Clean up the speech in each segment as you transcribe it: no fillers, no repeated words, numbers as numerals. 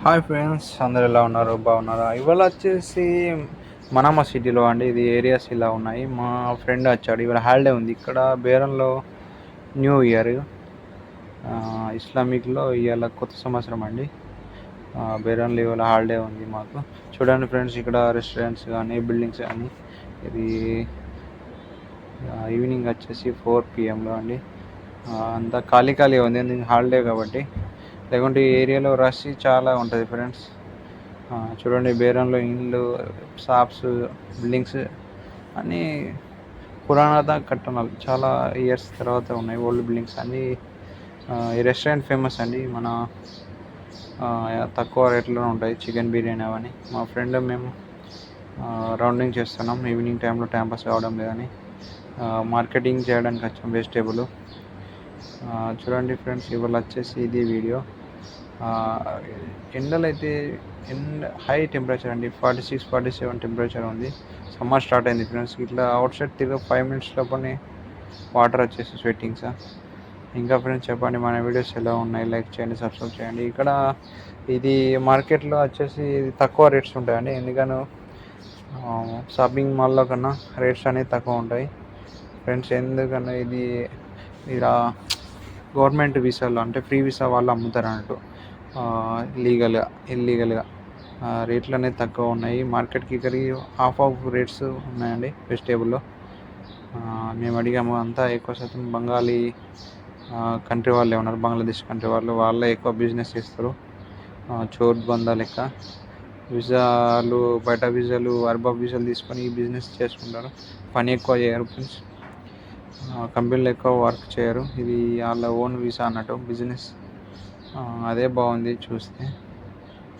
Hi friends, అందరు ఎలా ఉన్నారు? బాగున్నారా? ఇవాళ వచ్చేసి మనామా సిటీలో అండి. ఇది ఏరియాస్ ఇలా ఉన్నాయి. మా ఫ్రెండ్ వచ్చాడు. ఇవాళ హాలిడే ఉంది ఇక్కడ బేరంలో. న్యూ ఇయర్ ఇస్లామిక్లో ఇవాళ కొత్త సంవత్సరం అండి. బేరంలో ఇవాళ హాలిడే ఉంది మాకు. చూడండి ఫ్రెండ్స్, ఇక్కడ రెస్టారెంట్స్ కానీ బిల్డింగ్స్ కానీ. ఇది ఈవినింగ్ వచ్చేసి 4 PM అండి. అంతా ఖాళీ ఉంది, ఎందుకు హాలిడే కాబట్టి. లేకుంటే ఈ ఏరియాలో రష్ చాలా ఉంటుంది ఫ్రెండ్స్. చూడండి, బేరంలో ఇండ్లు, షాప్స్, బిల్డింగ్స్ అన్నీ పురాణత కట్టడాలు చాలా ఇయర్స్ తర్వాత ఉన్నాయి. ఓల్డ్ బిల్డింగ్స్ అన్నీ. ఈ రెస్టారెంట్ ఫేమస్ అండి. మన తక్కువ రేట్లో ఉంటాయి చికెన్ బిర్యానీ అవన్నీ. మా ఫ్రెండ్ మేము రౌండింగ్ చేస్తున్నాం. ఈవినింగ్ టైంలో టైం పాస్ కావడం లేదని మార్కెటింగ్ చేయడానికి వచ్చాం వెజిటేబుల్. చూడండి ఫ్రెండ్స్, ఇవాళ వచ్చేసి ఇది వీడియో. ఎండలు అయితే హై టెంపరేచర్ అండి. 46-47 టెంపరేచర్ ఉంది. సమ్మర్ స్టార్ట్ అయింది ఫ్రెండ్స్. ఇట్లా అవుట్ సైడ్ 5 minutes లోపలనే వాటర్ వచ్చేసి స్వెట్టింగ్స్. ఇంకా ఫ్రెండ్స్ చెప్పండి, మన వీడియోస్ ఎలా ఉన్నాయి? లైక్ చేయండి, సబ్స్క్రైబ్ చేయండి. ఇక్కడ ఇది మార్కెట్లో వచ్చేసి తక్కువ రేట్స్ ఉంటాయండి. ఎందుకని షాపింగ్ మాల్లో కన్నా రేట్స్ అనేవి తక్కువ ఉంటాయి ఫ్రెండ్స్. ఎందుకన్నా ఇది ఇలా గవర్నమెంట్ వీసాలు అంటే ఫ్రీ వీసా వాళ్ళు అమ్ముతారు అన్నట్టు. ఇల్లీగల్గా రేట్లు అనేది తక్కువ ఉన్నాయి. మార్కెట్కి ఇక్కడికి హాఫ్ రేట్స్ ఉన్నాయండి వెజిటేబుల్లో. మేము అడిగాము, అంతా ఎక్కువ శాతం బెంగాలీ కంట్రీ వాళ్ళే ఉన్నారు. బంగ్లాదేశ్ కంట్రీ వాళ్ళే ఎక్కువ బిజినెస్ చేస్తారు. చోర్ బందా లెక్క వీసాలు, బయట వీసాలు, అర్బా వీసాలు తీసుకొని ఈ బిజినెస్ చేసుకుంటారు. పని ఎక్కువ చేయరు ఫ్రెండ్స్. కంపెనీలు ఎక్కువ వర్క్ చేయరు. ఇది వాళ్ళ ఓన్ వీసా అన్నట్టు బిజినెస్. అదే బాగుంది చూస్తే.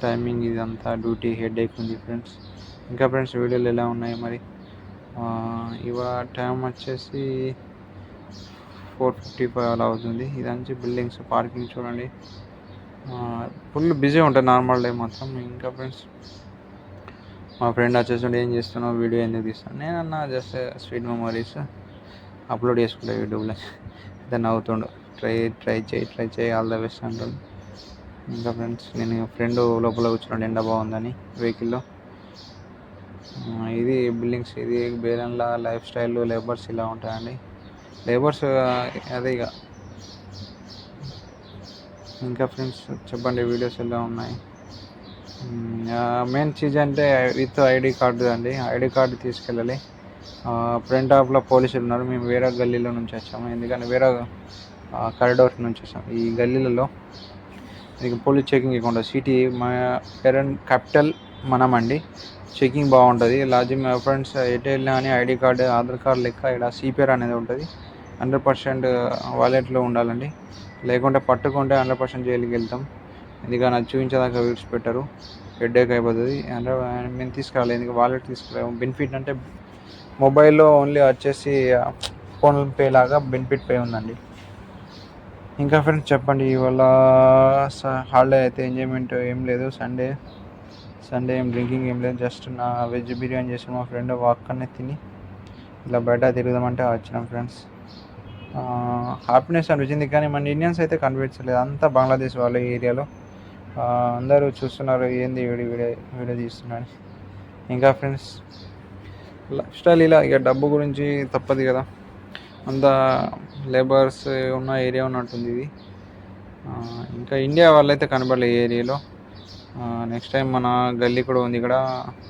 టైమింగ్ ఇదంతా డ్యూటీ హెడేక్ ఉంది ఫ్రెండ్స్. ఇంకా ఫ్రెండ్స్, వీడియోలు ఎలా ఉన్నాయి మరి? ఇవాళ టైం వచ్చేసి 4:55 అలా అవుతుంది. ఇదంతా బిల్డింగ్స్, పార్కింగ్ చూడండి. ఫుల్ బిజీ ఉంటుంది నార్మల్ డే మొత్తం. ఇంకా ఫ్రెండ్స్, మా ఫ్రెండ్ వచ్చేసి ఏం చేస్తున్నావు, వీడియో ఎందుకు తీస్తాను నేనన్నా, జస్ట్ స్వీట్ మెమరీస్ అప్లోడ్ చేసుకుంటా యూట్యూబ్లో. దాన్ని అవుతుండు, ట్రై చేయి, ఆల్ ద బెస్ట్ అంటాడు. ఇంకా ఫ్రెండ్స్, నేను ఫ్రెండ్ లోపల కూర్చున్నాడు, ఎండ బాగుందని వెహికల్లో. ఇది బిల్డింగ్స్, ఇది బేరన్లా లైఫ్ స్టైల్. లేబర్స్ ఇలా ఉంటాయండి. లేబర్స్ అదే ఇక. ఇంకా ఫ్రెండ్స్ చెప్పండి, వీడియోస్ ఎలా ఉన్నాయి? మెయిన్ చీజ్ అంటే విత్ ఐడి కార్డు అండి. ఐడి కార్డు తీసుకెళ్ళాలి. ఫ్రంట్ హాఫ్లో పోలీసులు ఉన్నారు. మేము వేరే గల్లీలో నుంచి వచ్చాము, ఎందుకంటే వేరే కారిడోర్ నుంచి వచ్చాము. ఈ గల్లీలలో మీకు పోలీస్ చెకింగ్ ఎక్కువ సిటీ. మా పేరెంట్ క్యాపిటల్ మనమండి. చెకింగ్ బాగుంటుంది. లాజింగ్ ఫ్రెండ్స్ ఎటు వెళ్ళినా కానీ ఐడి కార్డు, ఆధార్ కార్డు లెక్క ఇక్కడ సిపిఆర్ అనేది ఉంటుంది. 100% వాలెట్లో ఉండాలండి. లేకుంటే పట్టుకుంటే 100% జైలుకి వెళ్తాం. ఎందుకని అది చూపించేదాకా విడిచిపెట్టరు, హెడేక్ అయిపోతుంది. అంటే మేము తీసుకురాలి, ఎందుకు వాలెట్ తీసుకురాము. బెనిఫిట్ అంటే మొబైల్లో ఓన్లీ వచ్చేసి ఫోన్ పే లాగా బెనిఫిట్ పే ఉందండి. ఇంకా ఫ్రెండ్స్ చెప్పండి, ఇవాళ హాలిడే అయితే ఎంజాయ్మెంట్ ఏం లేదు. సండే ఏం డ్రింకింగ్ ఏం లేదు. జస్ట్ నా వెజ్ బిర్యానీ చేసి మా ఫ్రెండ్ అక్కడనే తిని ఇలా బయట తిరుగుదామంటే వచ్చినాం ఫ్రెండ్స్. హ్యాపీనెస్ అనిపించింది. కానీ మన ఇండియన్స్ అయితే కనిపించలేదు, అంతా బంగ్లాదేశ్ వాళ్ళ ఏరియాలో. అందరూ చూస్తున్నారు, ఏంది వీడియో తీస్తున్నాను. ఇంకా ఫ్రెండ్స్, లైఫ్ స్టైల్ ఇలా ఇక డబ్బు గురించి తప్పదు కదా. అంతా లేబర్స్ ఉన్న ఏరియా ఉన్నట్టుంది ఇది. ఇంకా ఇండియా వాళ్ళైతే కనబడలేదు ఈ ఏరియాలో. నెక్స్ట్ టైం మన గల్లీ కూడా ఉంది ఇక్కడ,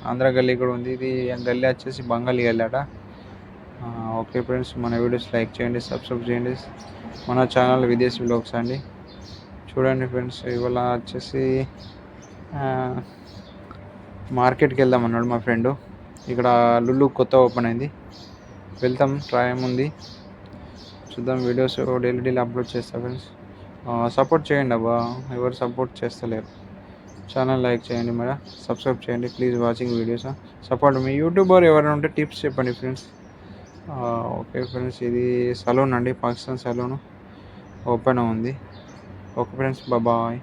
ఆంధ్ర గల్లీ కూడా ఉంది. ఇది గల్లీ వచ్చేసి బెంగాలీ గల్లీ అట. ఓకే ఫ్రెండ్స్, మన వీడియోస్ లైక్ చేయండి, సబ్స్క్రైబ్ చేయండి. మన ఛానల్ విదేశీ వ్లాగ్స్ అండి. చూడండి ఫ్రెండ్స్, ఇవాళ వచ్చేసి మార్కెట్కి వెళ్దాం అన్నాడు మా ఫ్రెండు. ఇక్కడ లులు కొత్త ఓపెన్ అయింది, వెళ్తాం. టైం ఉంది, చూద్దాం. వీడియోస్ డైలీ అప్లోడ్ చేస్తా ఫ్రెండ్స్. సపోర్ట్ చేయండి అబ్బా, ఎవరు సపోర్ట్ చేస్తలేరు. ఛానల్ లైక్ చేయండి, మరి సబ్స్క్రైబ్ చేయండి. Please watching videos. సపోర్ట్ మీ యూట్యూబర్ ఎవరైనా ఉంటే టిప్స్ చెప్పండి ఫ్రెండ్స్. ఓకే ఫ్రెండ్స్, ఇది సలూన్ అండి, పాకిస్తాన్ సలూన్ ఓపెన్ ఉంది. Okay friends, bye.